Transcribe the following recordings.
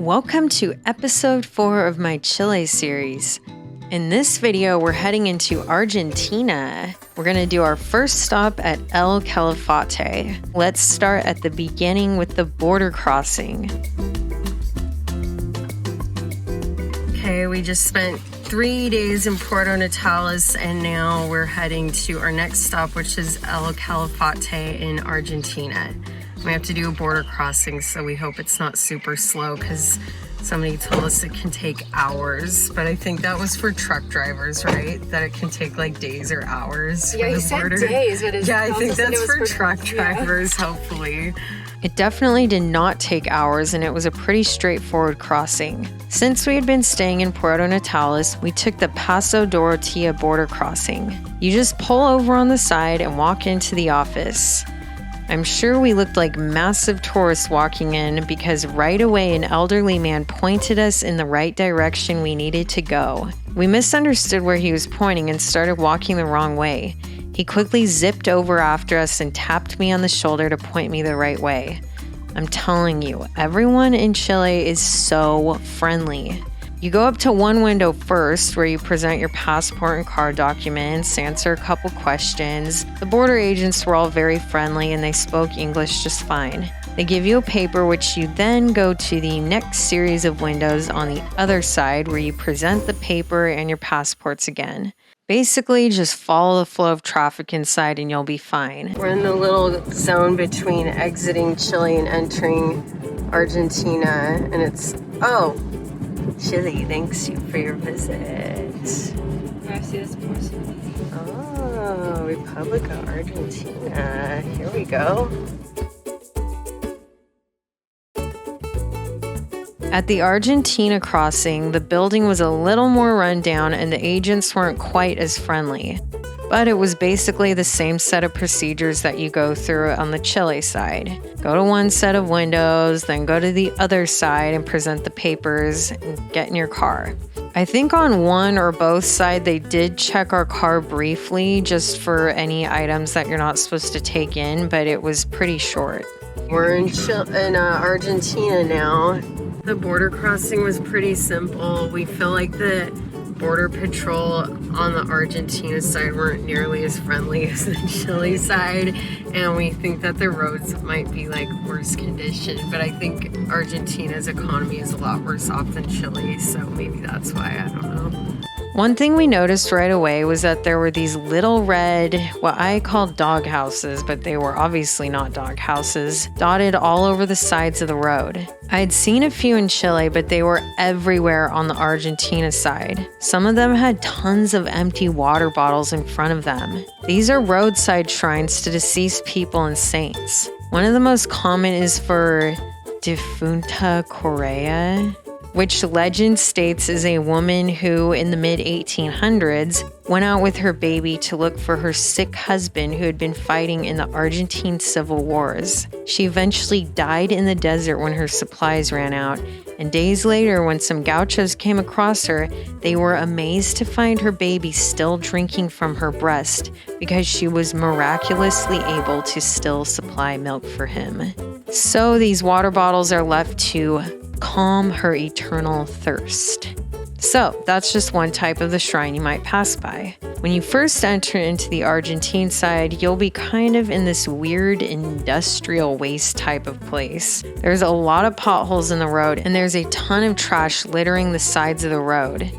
Welcome to episode 4 of my Chile series. In this video, we're heading into Argentina. We're going to do our first stop at El Calafate. Let's start at the beginning with the border crossing. Okay, we just spent 3 days in Puerto Natales and now we're heading to our next stop, which is El Calafate in Argentina. We have to do a border crossing, so we hope it's not super slow because somebody told us it can take hours, but I think that was for truck drivers, right? That it can take like days or hours. Yeah, he said days, but yeah, I think that's for truck drivers, hopefully. It definitely did not take hours, and it was a pretty straightforward crossing. Since we had been staying in Puerto Natales, we took the Paso Dorotea border crossing. You just pull over on the side and walk into the office. I'm sure we looked like massive tourists walking in because right away an elderly man pointed us in the right direction we needed to go. We misunderstood where he was pointing and started walking the wrong way. He quickly zipped over after us and tapped me on the shoulder to point me the right way. I'm telling you, everyone in Chile is so friendly. You go up to one window first where you present your passport and car documents, answer a couple questions. The border agents were all very friendly and they spoke English just fine. They give you a paper which you then go to the next series of windows on the other side where you present the paper and your passports again. Basically, just follow the flow of traffic inside and you'll be fine. We're in the little zone between exiting Chile and entering Argentina, and it's, Chile thanks you for your visit. Gracias por su visita. Oh, Republic of Argentina. Here we go. At the Argentina crossing, the building was a little more run down and the agents weren't quite as friendly. But it was basically the same set of procedures that you go through on the Chile side. Go to one set of windows, then go to the other side and present the papers and get in your car. I think on one or both sides they did check our car briefly just for any items that you're not supposed to take in, but it was pretty short. We're in Argentina now. The border crossing was pretty simple. We feel like the Border Patrol on the Argentina side weren't nearly as friendly as the Chile side, and we think that the roads might be like worse condition, but I think Argentina's economy is a lot worse off than Chile, so maybe that's why, I don't know. One thing we noticed right away was that there were these little red, what I called dog houses, but they were obviously not dog houses, dotted all over the sides of the road. I had seen a few in Chile, but they were everywhere on the Argentina side. Some of them had tons of empty water bottles in front of them. These are roadside shrines to deceased people and saints. One of the most common is for Defunta Correa, which legend states is a woman who, in the mid-1800s, went out with her baby to look for her sick husband who had been fighting in the Argentine Civil Wars. She eventually died in the desert when her supplies ran out, and days later, when some gauchos came across her, they were amazed to find her baby still drinking from her breast because she was miraculously able to still supply milk for him. So these water bottles are left to calm her eternal thirst. So that's just one type of the shrine you might pass by. When you first enter into the Argentine side, you'll be kind of in this weird industrial waste type of place. There's a lot of potholes in the road and there's a ton of trash littering the sides of the road.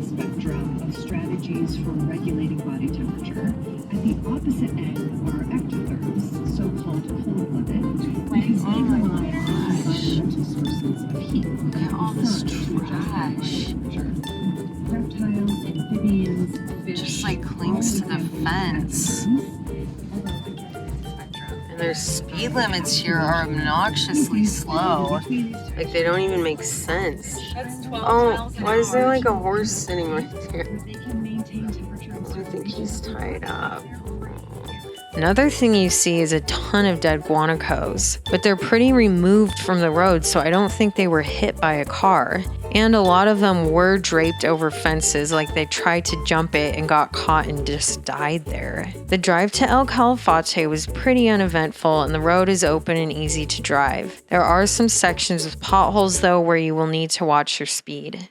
Spectrum of strategies for regulating body temperature. At the opposite end are ectotherms, so-called cold-blooded. Because they rely on environmental sources of heat. Look at all this trash. Reptiles, amphibians, fish, just like clings to the fence. And their speed limits here are obnoxiously slow. Like they don't even make sense. That's 12 miles an why is there hour. like a horse sitting right there? they can maintain temperature. I think he's tied up. Another thing you see is a ton of dead guanacos, but they're pretty removed from the road, so I don't think they were hit by a car. And a lot of them were draped over fences, like they tried to jump it and got caught and just died there. The drive to El Calafate was pretty uneventful, and the road is open and easy to drive. There are some sections with potholes though where you will need to watch your speed.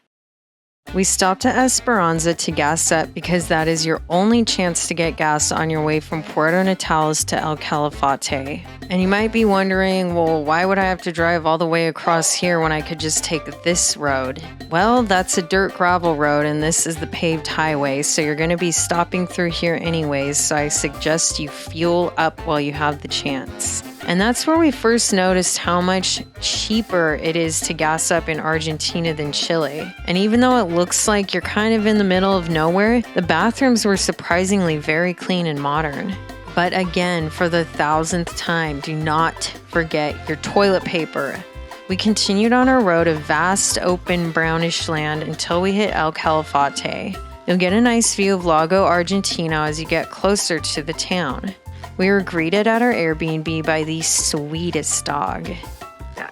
We stopped at Esperanza to gas up because that is your only chance to get gas on your way from Puerto Natales to El Calafate. And you might be wondering, well, why would I have to drive all the way across here when I could just take this road? Well, that's a dirt gravel road and this is the paved highway, so you're going to be stopping through here anyways, so I suggest you fuel up while you have the chance. And that's where we first noticed how much cheaper it is to gas up in Argentina than Chile. And even though it looks like you're kind of in the middle of nowhere, the bathrooms were surprisingly very clean and modern. But again, for the 1000th time, do not forget your toilet paper. We continued on our road of vast, open, brownish land until we hit El Calafate. You'll get a nice view of Lago Argentino as you get closer to the town. We were greeted at our Airbnb by the sweetest dog.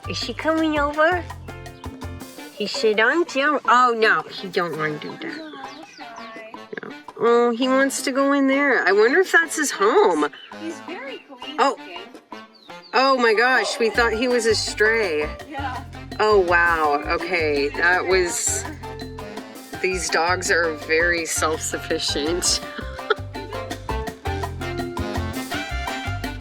Is she coming over? He said, I'm down. Oh, no, he don't want to do that. No. Oh, he wants to go in there. I wonder if that's his home. He's very clean. Oh my gosh, we thought he was a stray. Yeah. Oh, wow. Okay, that was... These dogs are very self-sufficient.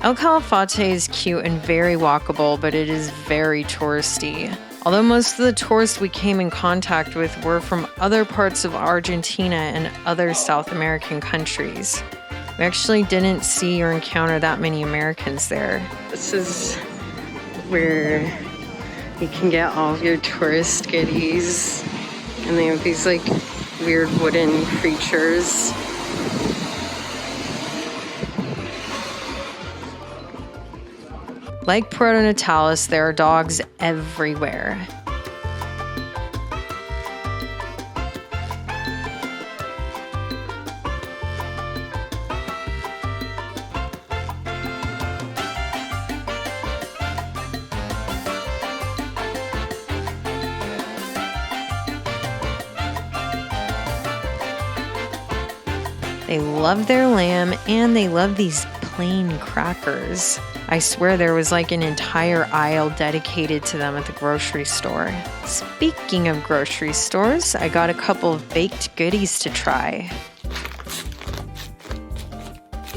El Calafate is cute and very walkable, but it is very touristy. Although most of the tourists we came in contact with were from other parts of Argentina and other South American countries. We actually didn't see or encounter that many Americans there. This is where you can get all of your tourist goodies. And they have these like weird wooden creatures. Like Perito Natales, there are dogs everywhere. They love their lamb and they love these plain crackers. I swear there was like an entire aisle dedicated to them at the grocery store. Speaking of grocery stores, I got a couple of baked goodies to try.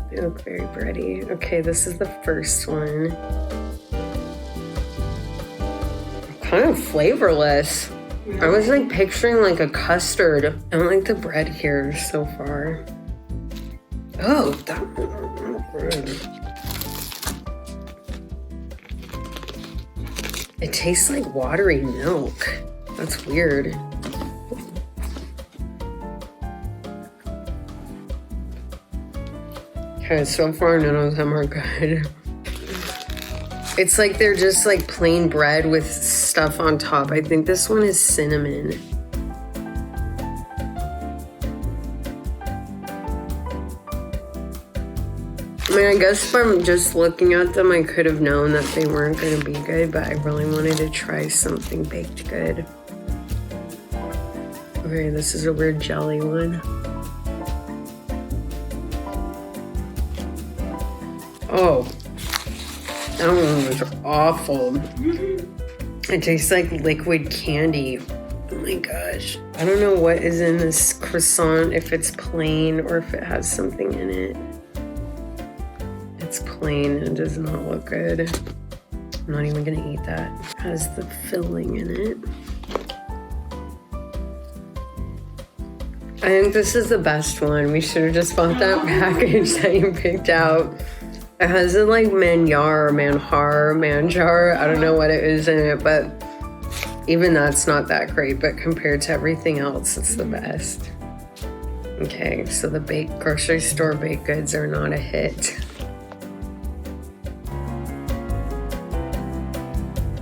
They look very pretty. Okay, this is the first one. Kind of flavorless. I was like picturing like a custard. I don't like the bread here so far. Oh, that was good. It tastes like watery milk. That's weird. Okay, so far none of them are good. It's like they're just like plain bread with stuff on top. I think this one is cinnamon. I mean, I guess from just looking at them, I could have known that they weren't going to be good, but I really wanted to try something baked good. Okay, this is a weird jelly one. Oh, that one was awful. It tastes like liquid candy. Oh my gosh. I don't know what is in this croissant, if it's plain or if it has something in it. It's plain and does not look good. I'm not even gonna eat that. It has the filling in it. I think this is the best one. We should have just bought that package that you picked out. It has a like manjar. I don't know what it is in it, but even that's not that great. But compared to everything else, it's the best. Okay, so the grocery store baked goods are not a hit.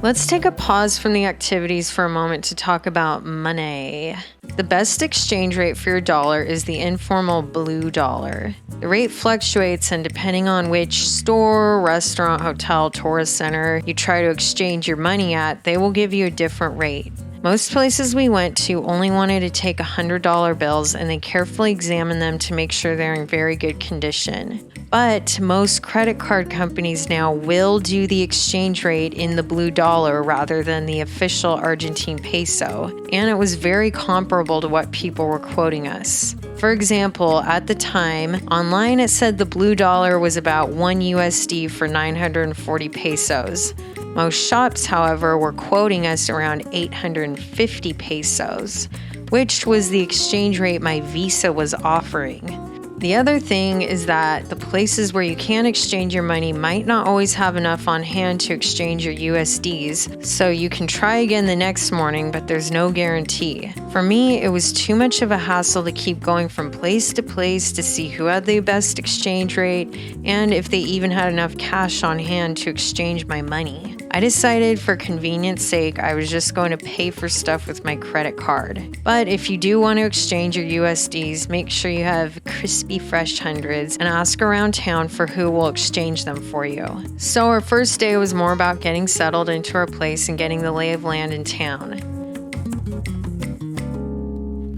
Let's take a pause from the activities for a moment to talk about money. The best exchange rate for your dollar is the informal blue dollar. The rate fluctuates, and depending on which store, restaurant, hotel, tourist center you try to exchange your money at, they will give you a different rate. Most places we went to only wanted to take $100 bills, and they carefully examine them to make sure they're in very good condition. But most credit card companies now will do the exchange rate in the blue dollar rather than the official Argentine peso, and it was very comparable to what people were quoting us. For example, at the time, online it said the blue dollar was about 1 USD for 940 pesos. Most shops, however, were quoting us around 850 pesos, which was the exchange rate my Visa was offering. The other thing is that the places where you can exchange your money might not always have enough on hand to exchange your USDs, so you can try again the next morning, but there's no guarantee. For me, it was too much of a hassle to keep going from place to place to see who had the best exchange rate and if they even had enough cash on hand to exchange my money. I decided for convenience sake I was just going to pay for stuff with my credit card. But if you do want to exchange your USDs, make sure you have crispy fresh hundreds and ask around town for who will exchange them for you. So our first day was more about getting settled into our place and getting the lay of land in town.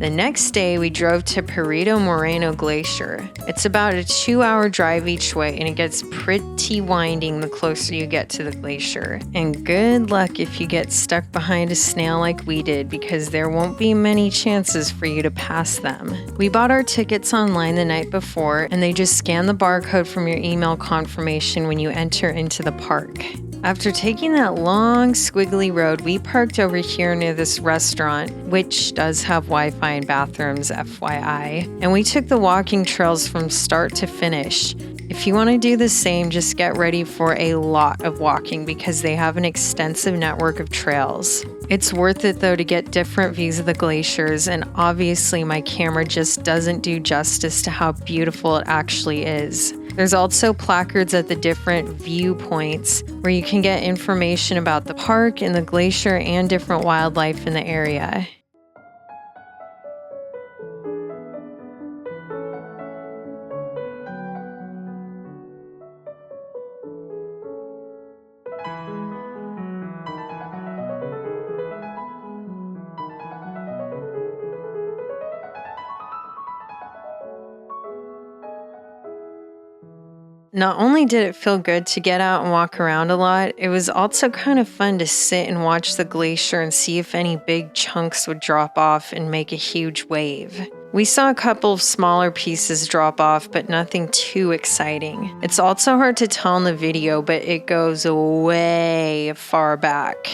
The next day, we drove to Perito Moreno Glacier. It's about a 2-hour drive each way, and it gets pretty winding the closer you get to the glacier. And good luck if you get stuck behind a snail like we did, because there won't be many chances for you to pass them. We bought our tickets online the night before, and they just scan the barcode from your email confirmation when you enter into the park. After taking that long, squiggly road, we parked over here near this restaurant, which does have Wi-Fi and bathrooms, FYI, and we took the walking trails from start to finish. If you want to do the same, just get ready for a lot of walking because they have an extensive network of trails. It's worth it though to get different views of the glaciers, and obviously my camera just doesn't do justice to how beautiful it actually is. There's also placards at the different viewpoints where you can get information about the park and the glacier and different wildlife in the area. Not only did it feel good to get out and walk around a lot, it was also kind of fun to sit and watch the glacier and see if any big chunks would drop off and make a huge wave. We saw a couple of smaller pieces drop off, but nothing too exciting. It's also hard to tell in the video, but it goes way far back.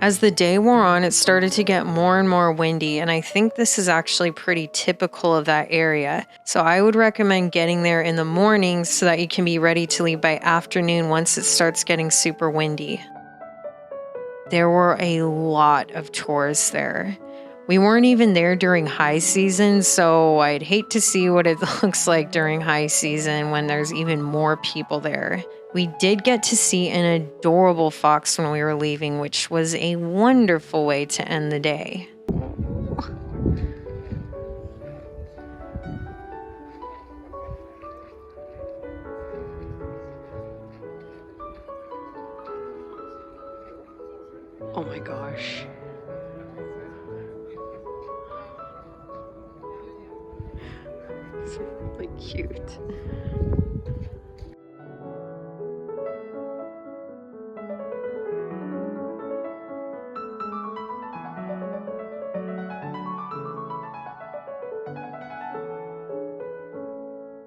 As the day wore on, it started to get more and more windy, and I think this is actually pretty typical of that area. So I would recommend getting there in the morning so that you can be ready to leave by afternoon once it starts getting super windy. There were a lot of tourists there. We weren't even there during high season, so I'd hate to see what it looks like during high season when there's even more people there. We did get to see an adorable fox when we were leaving, which was a wonderful way to end the day. Oh my gosh. It's really cute.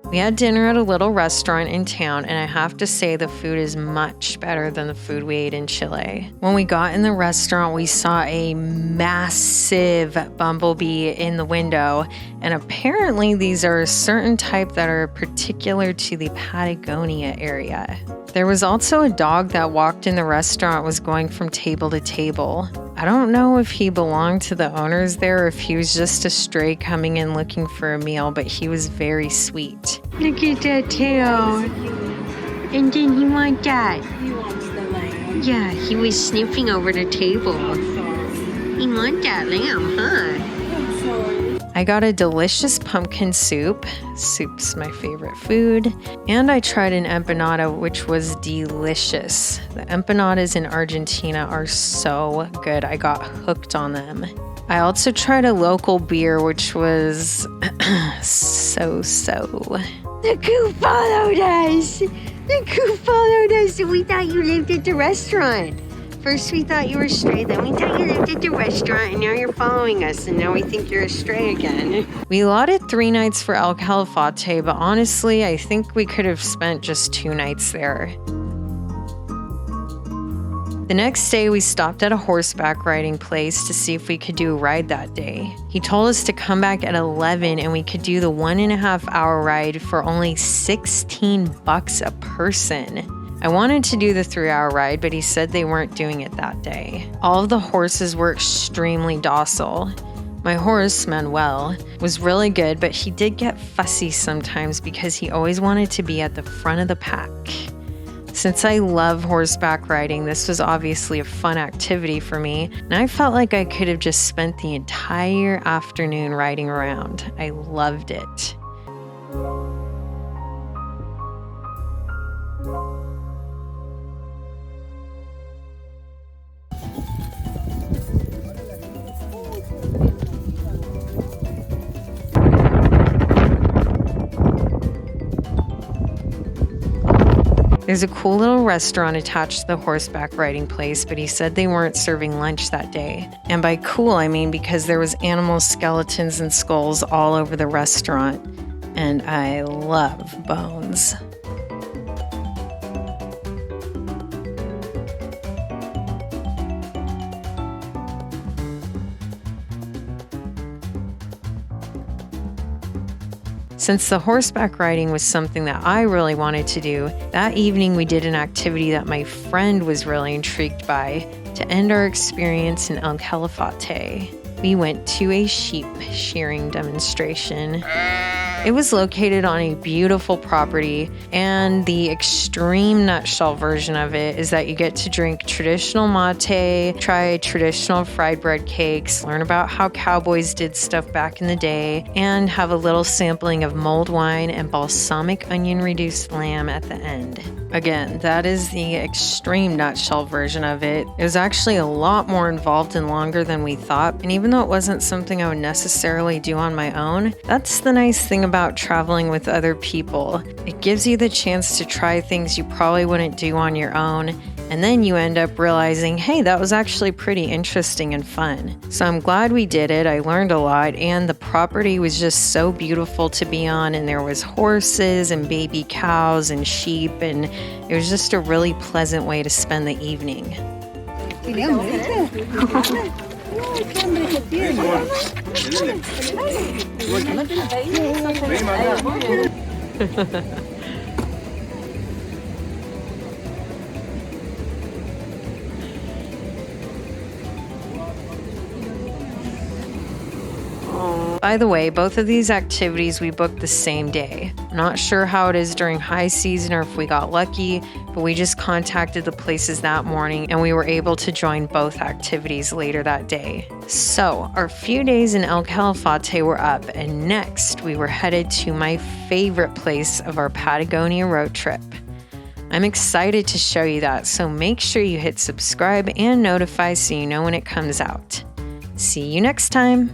We had dinner at a little restaurant in town, and I have to say the food is much better than the food we ate in Chile. When we got in the restaurant, we saw a massive bumblebee in the window, and apparently these are a certain type that are particular to the Patagonia area. There was also a dog that walked in the restaurant, was going from table to table. I don't know if he belonged to the owners there or if he was just a stray coming in looking for a meal, but he was very sweet. Look at that tail. And then he wants that. He wants the lamb. Yeah, he was sniffing over the table. He wants that lamb, huh? I'm sorry. I got a delicious pumpkin soup. Soup's my favorite food. And I tried an empanada, which was delicious. The empanadas in Argentina are so good. I got hooked on them. I also tried a local beer, which was so. The coup followed us. The coup followed us, and we thought you lived at the restaurant. First we thought you were stray, then we thought you lived at the restaurant, and now you're following us, and now we think you're a stray again. We allotted 3 nights for El Calafate, but honestly, I think we could have spent just 2 nights there. The next day, we stopped at a horseback riding place to see if we could do a ride that day. He told us to come back at 11 and we could do the 1.5-hour ride for only $16 a person. I wanted to do the 3-hour ride, but he said they weren't doing it that day. All of the horses were extremely docile. My horse, Manuel, was really good, but he did get fussy sometimes because he always wanted to be at the front of the pack. Since I love horseback riding, this was obviously a fun activity for me, and I felt like I could have just spent the entire afternoon riding around. I loved it. There's a cool little restaurant attached to the horseback riding place, but he said they weren't serving lunch that day. And by cool, I mean because there was animal skeletons and skulls all over the restaurant. And I love bones. Since the horseback riding was something that I really wanted to do, that evening we did an activity that my friend was really intrigued by to end our experience in El Calafate. We went to a sheep shearing demonstration. It was located on a beautiful property, and the extreme nutshell version of it is that you get to drink traditional mate, try traditional fried bread cakes, learn about how cowboys did stuff back in the day, and have a little sampling of mulled wine and balsamic onion reduced lamb at the end. Again, that is the extreme nutshell version of it. It was actually a lot more involved and longer than we thought, and even though it wasn't something I would necessarily do on my own, that's the nice thing about traveling with other people. It gives you the chance to try things you probably wouldn't do on your own, and then you end up realizing, hey, that was actually pretty interesting and fun. So I'm glad we did it. I learned a lot, and the property was just so beautiful to be on, and there was horses and baby cows and sheep, and it was just a really pleasant way to spend the evening. By the way, both of these activities we booked the same day. I'm not sure how it is during high season or if we got lucky, but we just contacted the places that morning and we were able to join both activities later that day. So our few days in El Calafate were up, and next we were headed to my favorite place of our Patagonia road trip. I'm excited to show you that, so make sure you hit subscribe and notify so you know when it comes out. See you next time!